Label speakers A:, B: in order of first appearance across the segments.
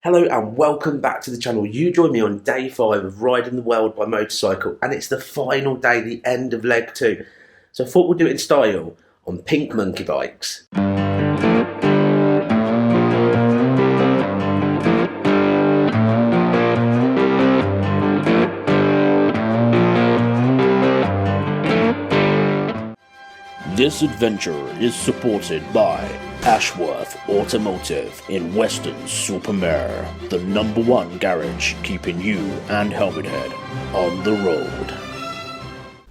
A: Hello and welcome back to the channel. You join me on day 5 of riding the world by motorcycle, and it's the final day, the end of leg 2. So I thought we'd do it in style on Pink Monkey Bikes.
B: This adventure is supported by Ashworth Automotive in Weston-super-Mare, the #1 garage keeping you and Helmet Head on the road.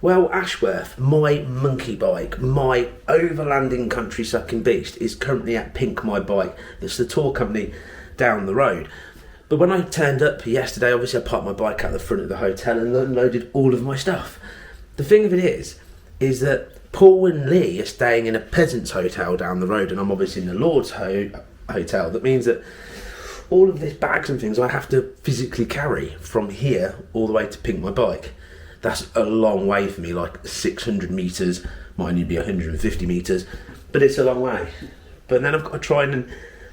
A: Well, Ashworth, my monkey bike, my overlanding country sucking beast, is currently at PinkMyBike. It's the tour company down the road. But when I turned up yesterday, obviously I parked my bike out the front of the hotel and unloaded all of my stuff. The thing of it is that Paul and Lee are staying in a peasant's hotel down the road, and I'm obviously in the Lord's hotel. That means that all of these bags and things I have to physically carry from here all the way to PinkMyBike. That's a long way for me, like 600 metres, might only be 150 metres, but it's a long way. But then I've got to try and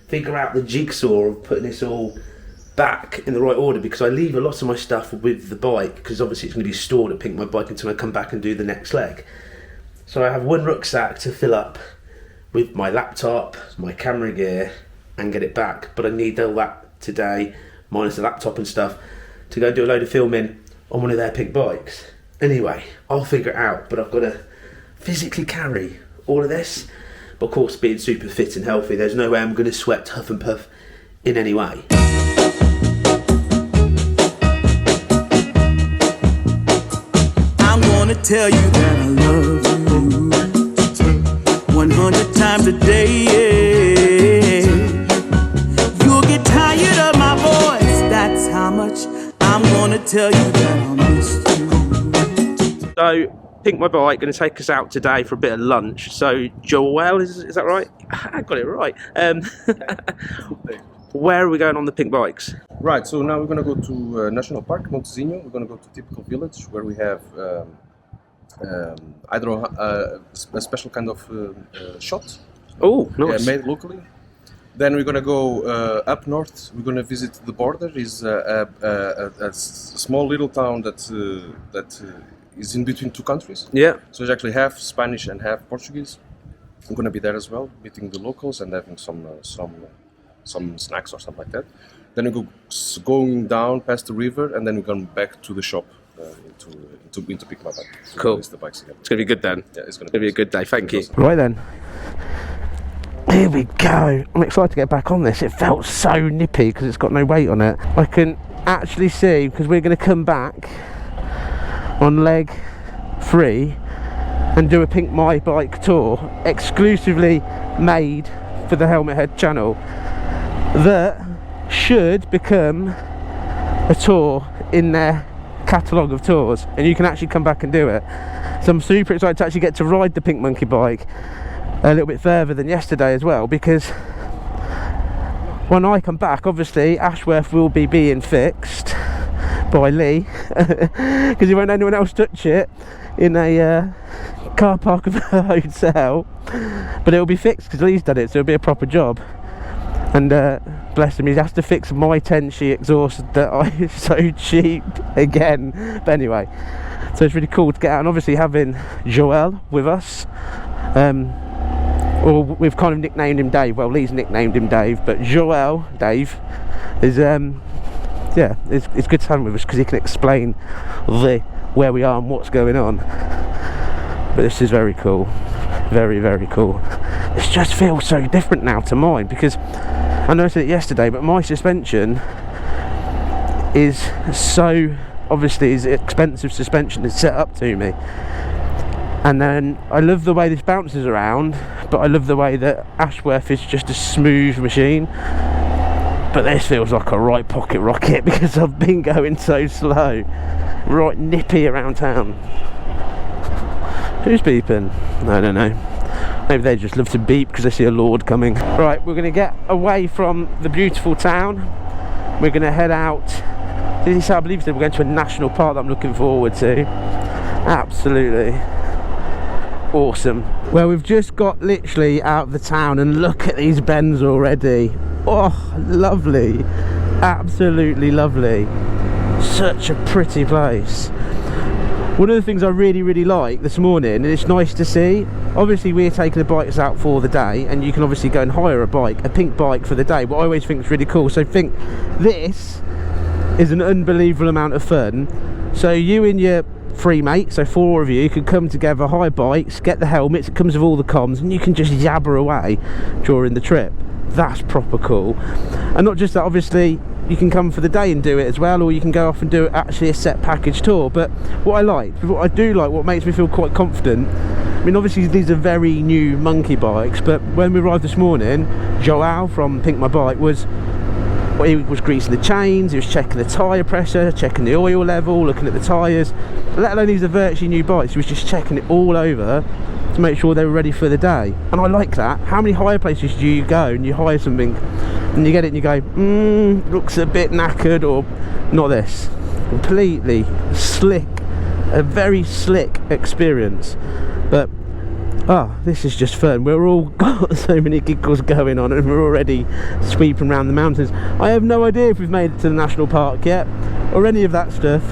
A: figure out the jigsaw of putting this all back in the right order, because I leave a lot of my stuff with the bike, because obviously it's going to be stored at PinkMyBike until I come back and do the next leg. So I have one rucksack to fill up with my laptop, my camera gear, and get it back. But I need all that today, minus the laptop and stuff, to go do a load of filming on one of their Pink bikes. Anyway, I'll figure it out, but I've got to physically carry all of this. But of course, being super fit and healthy, there's no way I'm going to sweat, huff and puff in any way.
C: I'm gonna tell you that I love you 100 times a day. You'll get tired of my voice, that's how much I'm gonna tell you that I miss you.
A: So, PinkMyBike going to take us out today for a bit of lunch. So, Joel, is that right? I got it right. Where are we going on the Pink bikes?
D: Right, so now we're going to go to National Park, Montezinho. We're going to go to typical village where we have a special kind of shot.
A: Oh, nice.
D: Made locally. Then we're going to go up north. We're going to visit the border. Is a small little town that is in between two countries.
A: Yeah.
D: So it's actually half Spanish and half Portuguese. I'm going to be there as well, meeting the locals and having some snacks or something like that. Then we go going down past the river, and then we're going back to the shop into PinkMyBike. So
A: cool.
D: The bikes again.
A: It's going to be good then.
D: Yeah, it's going
A: to be a good day. Thank you.
D: Awesome.
A: Right then. Here we go. I'm excited to get back on this. It felt so nippy because it's got no weight on it. I can actually see, because we're going to come back on leg 3 and do a PinkMyBike tour exclusively made for the Helmet Head channel, that should become a tour in their catalogue of tours, and you can actually come back and do it. So I'm super excited to actually get to ride the Pink Monkey bike a little bit further than yesterday as well, because when I come back, obviously Ashworth will be being fixed by Lee because he won't let anyone else touch it in a car park of a hotel, but it'll be fixed because Lee's done it, so it'll be a proper job. And bless him, he has to fix my 10-sheet exhaust that I so cheap again. But anyway, so it's really cool to get out, and obviously having Joel with us. Or we've kind of nicknamed him Dave. Well, Lee's nicknamed him Dave, but Joel, Dave, is yeah, it's good to have him with us because he can explain where we are and what's going on. But this is very cool, very, very cool. This just feels so different now to mine, because I noticed it yesterday, but my suspension is so, obviously, is expensive suspension is set up to me. And then I love the way this bounces around, but I love the way that Ashworth is just a smooth machine. But this feels like a right pocket rocket because I've been going so slow, right nippy around town. Who's beeping? I don't know. Maybe they just love to beep because they see a lord coming. Right, we're going to get away from the beautiful town. We're going to head out. I believe we're going to a national park that I'm looking forward to. Absolutely awesome. Well, we've just got literally out of the town, and look at these bends already. Oh, lovely. Absolutely lovely. Such a pretty place. One of the things I really like this morning, and it's nice to see, obviously we're taking the bikes out for the day, and you can obviously go and hire a bike, a pink bike for the day, what I always think is really cool. So I think this is an unbelievable amount of fun. So you and your 3 mates, so 4 of you, can come together, hire bikes, get the helmets, it comes with all the comms, and you can just yabber away during the trip. That's proper cool. And not just that, obviously you can come for the day and do it as well, or you can go off and do actually a set package tour. But what I do like, what makes me feel quite confident, I mean obviously these are very new monkey bikes, but when we arrived this morning, Joao from PinkMyBike he was greasing the chains, he was checking the tyre pressure, checking the oil level, looking at the tyres. Let alone these are virtually new bikes, he was just checking it all over to make sure they were ready for the day. And I like that. How many hire places do you go and you hire something and you get it and you go, looks a bit knackered, or not this. Completely slick, a very slick experience. But this is just fun. We're all got so many giggles going on and we're already sweeping around the mountains. I have no idea if we've made it to the national park yet or any of that stuff.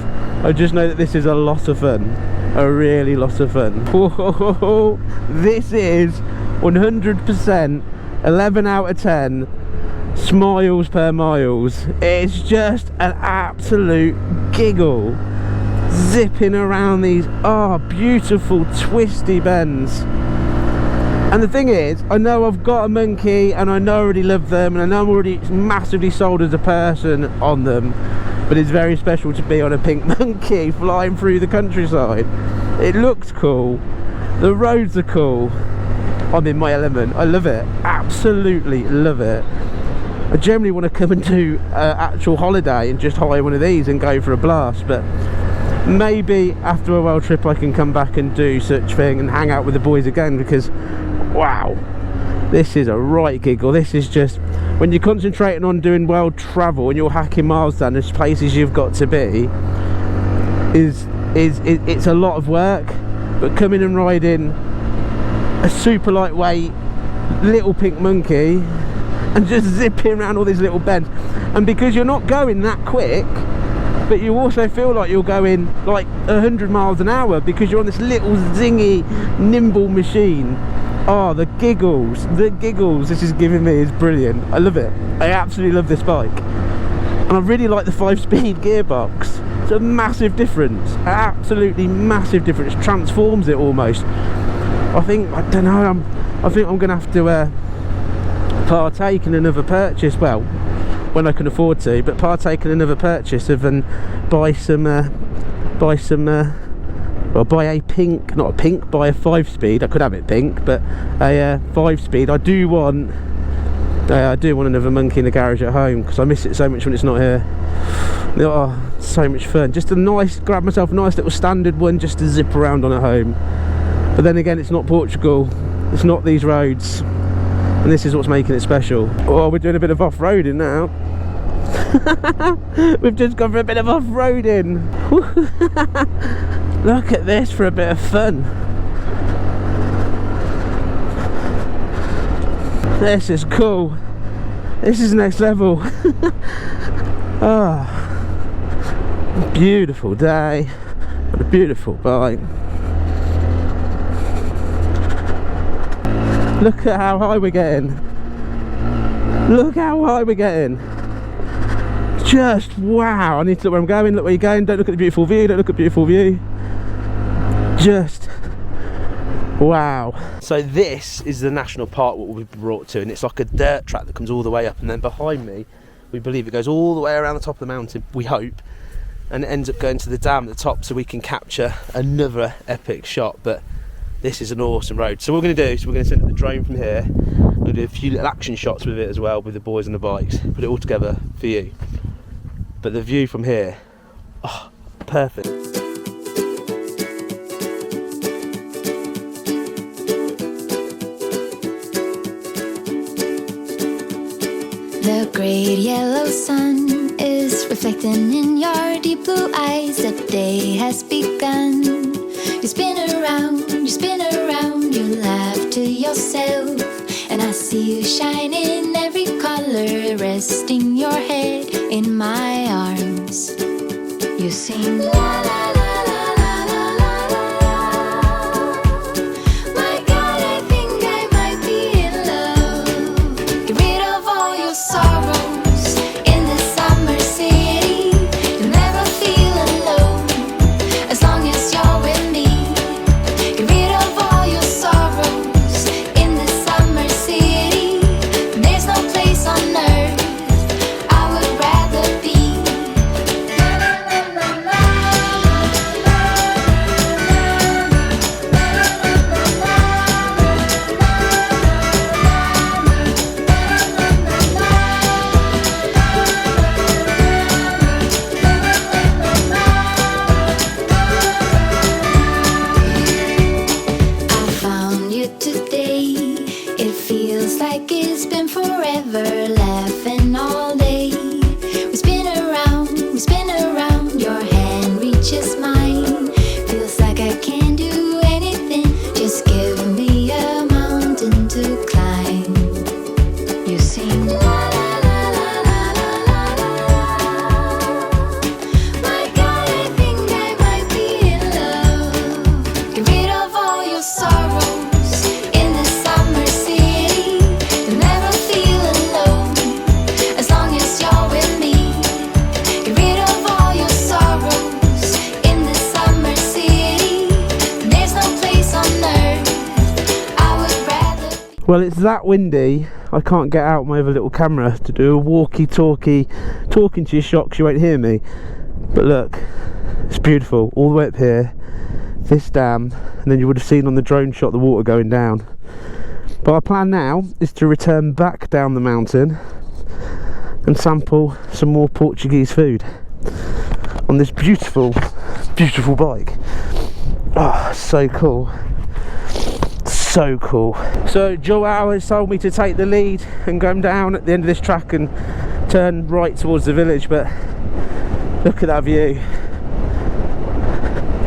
A: I just know that this is a lot of fun, a really lot of fun. Whoa, this is 100% 11 out of 10 smiles per miles. It's just an absolute giggle zipping around these beautiful twisty bends. And the thing is, I know I've got a monkey and I know I already love them and I know I'm already massively sold as a person on them, but it's very special to be on a pink monkey flying through the countryside. It looks cool, the roads are cool, I'm in my element, I love it, absolutely love it. I generally want to come and do an actual holiday and just hire one of these and go for a blast, but maybe after a world trip I can come back and do such thing and hang out with the boys again, because wow, this is a right giggle. This is just, when you're concentrating on doing world travel and you're hacking miles down as places you've got to be, it's a lot of work, but coming and riding a super lightweight little pink monkey and just zipping around all these little bends, and because you're not going that quick, but you also feel like you're going like 100 miles an hour because you're on this little zingy nimble machine. The giggles this is giving me is brilliant. I love it. I absolutely love this bike, and I really like the 5-speed gearbox. It's a massive difference, absolutely massive difference. It transforms it almost. I think I'm gonna have to partake in another purchase, well, when I can afford to, but partake in another purchase of and buy a 5-speed. I could have it pink, but a 5-speed. I do want another monkey in the garage at home because I miss it so much when it's not here. So much fun. Just grab myself a nice little standard one just to zip around on at home. But then again, it's not Portugal, it's not these roads, and this is what's making it special. We're doing a bit of off-roading now. We've just gone for a bit of off-roading. Look at this for a bit of fun. This is cool. This is next level. Beautiful day and a beautiful bike. Look at how high we're getting. Look how high we're getting. Just wow. I need to look where I'm going, look where you're going. Don't look at the beautiful view, don't look at the beautiful view. Just wow. So this is the national park what we've been brought to, and it's like a dirt track that comes all the way up, and then behind me we believe it goes all the way around the top of the mountain, we hope, and it ends up going to the dam at the top so we can capture another epic shot. But this is an awesome road. So what we're going to do is we're going to send the drone from here. We're going to do a few little action shots with it as well, with the boys and the bikes, put it all together for you. But the view from here, perfect.
E: The great yellow sun is reflecting in your deep blue eyes. The day has begun. You spin around, you laugh to yourself And I see you shine in every color, resting your head in my arms. You sing la la la la la la la la. My God, I think I might be in love. Get rid of all your sorrows in the summer city. You'll never feel alone as long as you're with me. Get rid of all your sorrows in the summer city. There's no place on earth I would rather be. I found you today. It feels like it's been forever, laughing all day. We spin around, your hand reaches mine. Feels like I can't do anything, just give me a mountain to climb. You sing la la la la la la la la. My God, I think I might be in love. Get rid of all your sorrows in the summer city. You'll never feel alone as long as you're with me. Get rid of all your sorrows in the summer city. There's no place on earth I would rather.
A: Well, it's that windy, I can't get out my other little camera to do a walkie-talkie, talking to your shot 'cause you won't hear me. But look, it's beautiful, all the way up here, this dam, and then you would have seen on the drone shot the water going down. But our plan now is to return back down the mountain and sample some more Portuguese food on this beautiful, beautiful bike. Oh, so cool. So cool. So Joao has told me to take the lead and go down at the end of this track and turn right towards the village, but look at that view.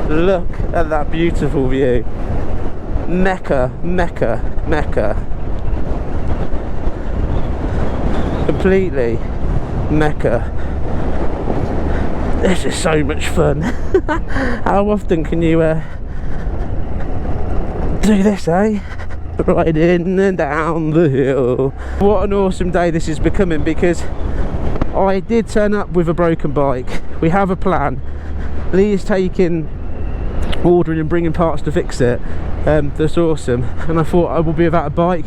A: Look at that beautiful view. Mecca, Mecca, Mecca. Completely Mecca. This is so much fun. How often can you do this, eh? Riding and down the hill. What an awesome day this is becoming, because I did turn up with a broken bike. We have a plan. Lee is ordering and bringing parts to fix it. That's awesome. And I thought I will be without a bike,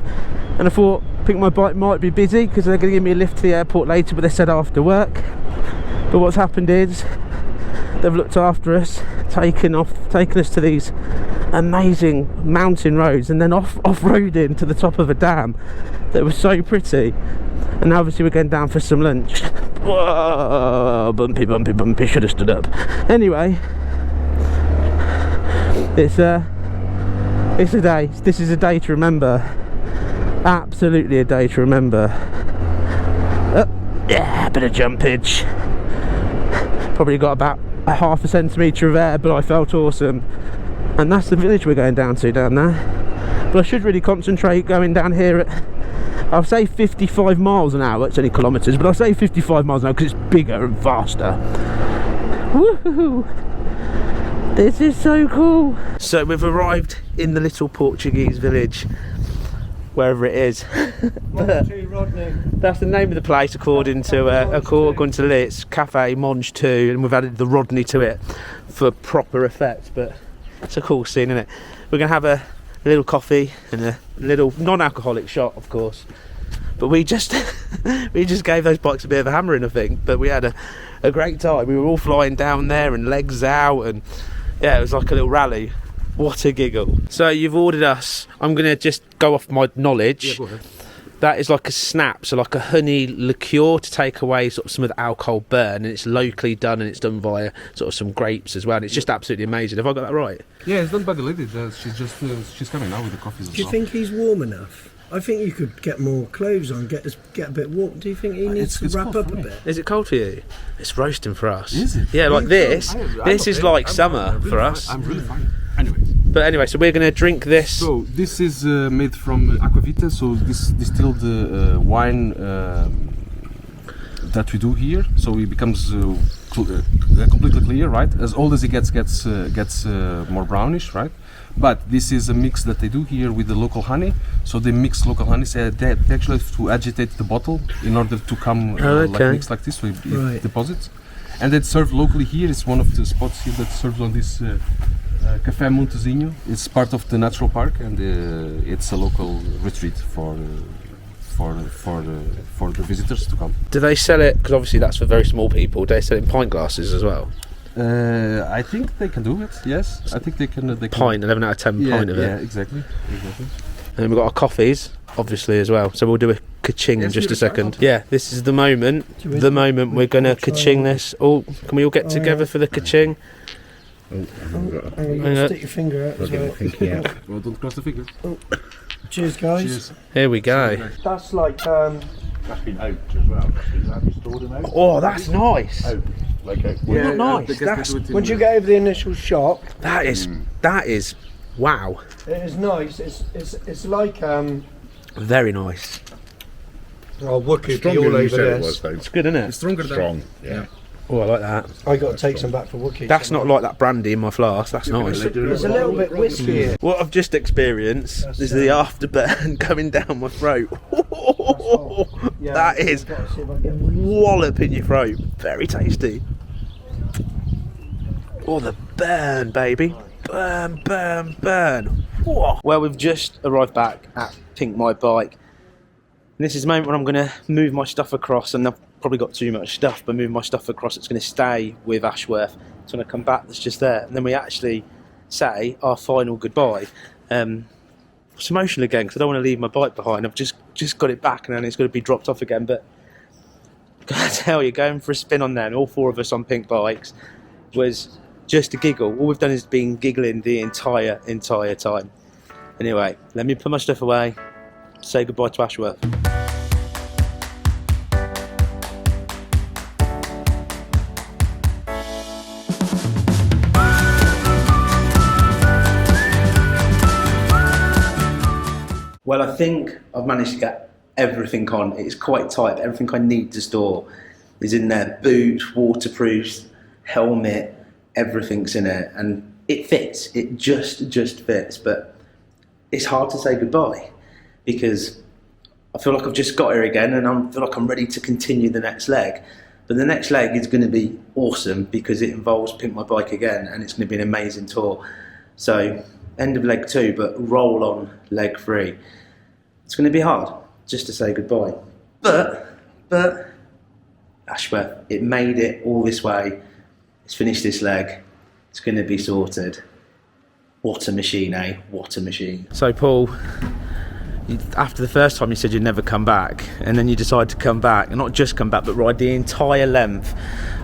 A: and I thought PinkMyBike might be busy because they're going to give me a lift to the airport later, but they said after work. But what's happened is they've looked after us, taken us to these amazing mountain roads, and then off-roading to the top of a dam that was so pretty. And now obviously we're going down for some lunch. Whoa, bumpy, bumpy, bumpy, should have stood up. Anyway, it's a day. This is a day to remember. Absolutely a day to remember. Yeah, a bit of jumpage. Probably got about a half a centimetre of air, but I felt awesome. And that's the village we're going down to down there. But I should really concentrate going down here at, I'll say 55 miles an hour. It's only kilometres, but I'll say 55 miles an hour because it's bigger and faster. Woohoo! This is so cool. So we've arrived in the little Portuguese village, wherever it is. That's the name of the place according to Lee. It's Cafe Monge 2, and we've added the Rodney to it for proper effect. But it's a cool scene, isn't it? We're gonna have a little coffee and a little non-alcoholic shot, of course. But we just gave those bikes a bit of a hammering, I think. But we had a great time. We were all flying down there and legs out, and yeah, it was like a little rally. What a giggle. So you've ordered us, I'm going to just go off my knowledge.
D: Yeah, go ahead.
A: That is like a snap, so like a honey liqueur to take away sort of some of the alcohol burn, and it's locally done, and it's done via sort of some grapes as well, and it's just absolutely amazing. Have I got that right?
D: Yeah, it's done by the lady. She's coming now with the coffees as
F: Do you
D: well.
F: think he's warm enough? I think you could get more clothes on, get a bit warm. Do you think he needs to wrap up a bit?
A: Is it cold for you? It's roasting for us.
D: Is it?
A: Yeah, like this.
D: I'm
A: This is
D: okay.
A: like
D: I'm
A: summer
D: really
A: for us.
D: I'm really fine. Anyways.
A: But anyway, so we're going to drink this.
D: So this is made from aquavita. So this distilled wine that we do here. So it becomes completely clear, right? As old as it gets more brownish, right? But this is a mix that they do here with the local honey. So they mix local honey. So they actually have to agitate the bottle in order to come like mix like this, so it deposits. And it's served locally here. It's one of the spots here that serves on this Café Montezinho. It's part of the natural park, and it's a local retreat for the visitors to come.
A: Do they sell it? Because obviously that's for very small people. Do they sell it in pint glasses as well?
D: I think they can do it. Yes, I think they can.
A: Pint, 11 out of 10 pint of it.
D: Yeah, exactly.
A: And we've got our coffees, obviously, as well. So we'll do a ka-ching in just a second. Yeah, this is the moment. The moment we're going to ka-ching this. Oh, can we all get together for the ka-ching?
F: Hang on, stick your finger out as well.
D: Well, don't cross the fingers.
F: Cheers, guys.
D: Cheers.
A: Here we go.
F: That's like
G: That's been oaked as well. That's been stored in oak.
A: Oh, that's nice.
G: Oak, like oak.
A: Yeah, nice. That's,
F: once you get over the initial shock,
A: that is wow.
F: it is nice. It's like
A: Very nice.
F: Wookiee
G: Stronger
F: all
G: than you
F: over
G: said it
F: this.
G: was, though.
A: It's good, isn't it?
D: It's stronger than
G: Strong, yeah.
A: Oh, I like that.
F: I got to take some back for Wookiee.
A: That's not like that brandy in my flask. That's nice.
F: It's a little bit whiskey.
A: What I've just experienced is the afterburn coming down my throat.
F: Yeah,
A: That is
F: I've got to see if I can get
A: wallop in your throat. Very tasty. Oh, the burn, baby. Burn, burn, burn. Whoa. Well, we've just arrived back at PinkMyBike. And this is the moment when I'm going to move my stuff across, and I've probably got too much stuff, but move my stuff across, it's going to stay with Ashworth. It's going to come back, that's just there. And then we actually say our final goodbye. It's emotional again, because I don't want to leave my bike behind. I've just got it back, and then it's going to be dropped off again. But I tell you, going for a spin on them, all four of us on pink bikes, was just a giggle. All we've done is been giggling the entire time. Anyway, let me put my stuff away, say goodbye to Ashworth. Well, I think I've managed to get everything on. It's quite tight. Everything I need to store is in there. Boot, waterproof, helmet, everything's in it. And it fits. It just fits. But it's hard to say goodbye because I feel like I've just got here again, and I feel like I'm ready to continue the next leg. But the next leg is going to be awesome because it involves PinkMyBike again, and it's going to be an amazing tour. So, end of leg 2, but roll on leg 3. It's going to be hard just to say goodbye. But Ashworth, it made it all this way. It's finished this leg. It's going to be sorted. What a machine, eh? What a machine. So, Paul, after the first time you said you'd never come back, and then you decided to come back, and not just come back, but ride the entire length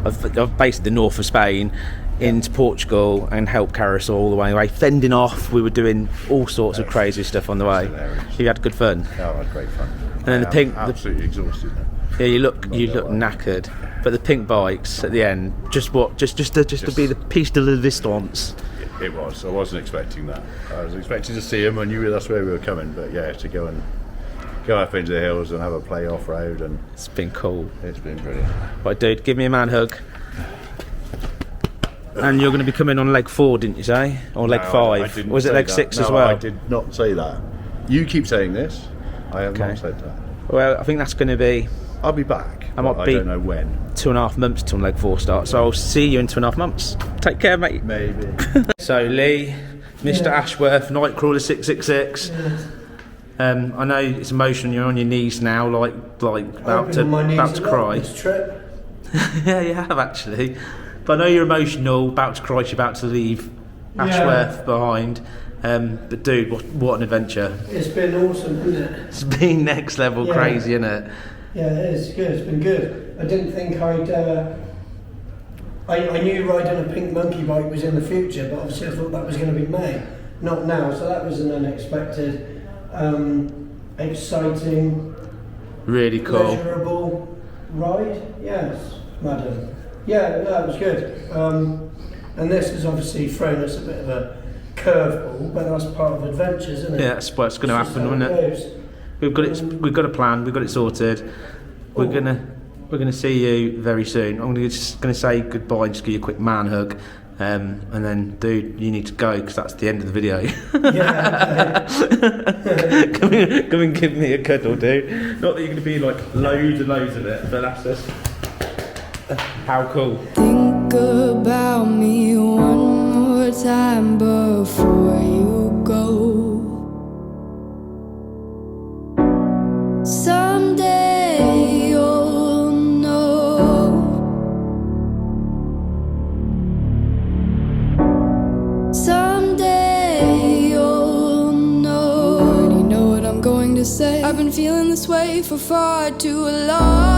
A: of basically the north of Spain into Portugal and help carry us all the way away, fending off. We were doing all sorts of crazy stuff on the way.
G: Hilarious.
A: You had good fun.
G: Oh, I had great fun.
A: And then the pink,
G: absolutely exhausted now.
A: yeah, you look knackered. But the pink bikes at the end, just to be the piece de resistance.
G: It was. I wasn't expecting that. I was expecting to see them. I knew that's where we were coming, but yeah, to go up into the hills and have a play off road, and
A: It's been cool.
G: it's been brilliant.
A: Right, dude, give me a man hug. And you're going to be coming on leg 4, didn't you say? Or leg 5?
G: I didn't
A: Was it
G: say
A: leg
G: that.
A: 6 as
G: No,
A: well?
G: I did not say that. You keep saying this. I have
A: Okay.
G: not said that.
A: Well, I think that's going to be
G: I'll be back.
A: I might
G: but
A: be-
G: I don't know when.
A: 2.5 months till leg 4 starts. So I'll see you in 2.5 months. Take care, mate.
G: Maybe.
A: So Lee, Mr. Ashworth, Nightcrawler 666. I know it's emotional. You're on your knees now, like about to cry.
F: This trip.
A: Yeah, you have actually. But I know you're emotional, about to cry. You're about to leave Ashworth behind. But dude, what an adventure!
F: It's been awesome, isn't it?
A: It's been next level
F: Yeah.
A: crazy, isn't it?
F: Yeah, it is good. It's been good. I didn't think I'd. I knew riding a pink monkey bike was in the future, but obviously I thought that was going to be May, not now. So that was an unexpected, exciting,
A: Really cool.
F: pleasurable ride. Yes, madam. Yeah, no, it was good. And this has obviously thrown us a bit of a curveball, but that's part of adventures, isn't it?
H: Yeah, that's what's going to
F: It's just
H: happen,
F: how
H: isn't
F: it
H: it?
F: goes.
H: We've got a plan. We've got it sorted. We're gonna see you very soon. I'm just gonna say goodbye and just give you a quick man hug, and then, dude, you need to go because that's the end of the video.
F: Yeah,
H: Come and give me a cuddle, dude. Not that you're gonna be like loads and loads of it, but that's just how cool.
I: Think about me one more time before you go. Someday you'll know. Someday you'll know. You already know what I'm going to say. I've been feeling this way for far too long.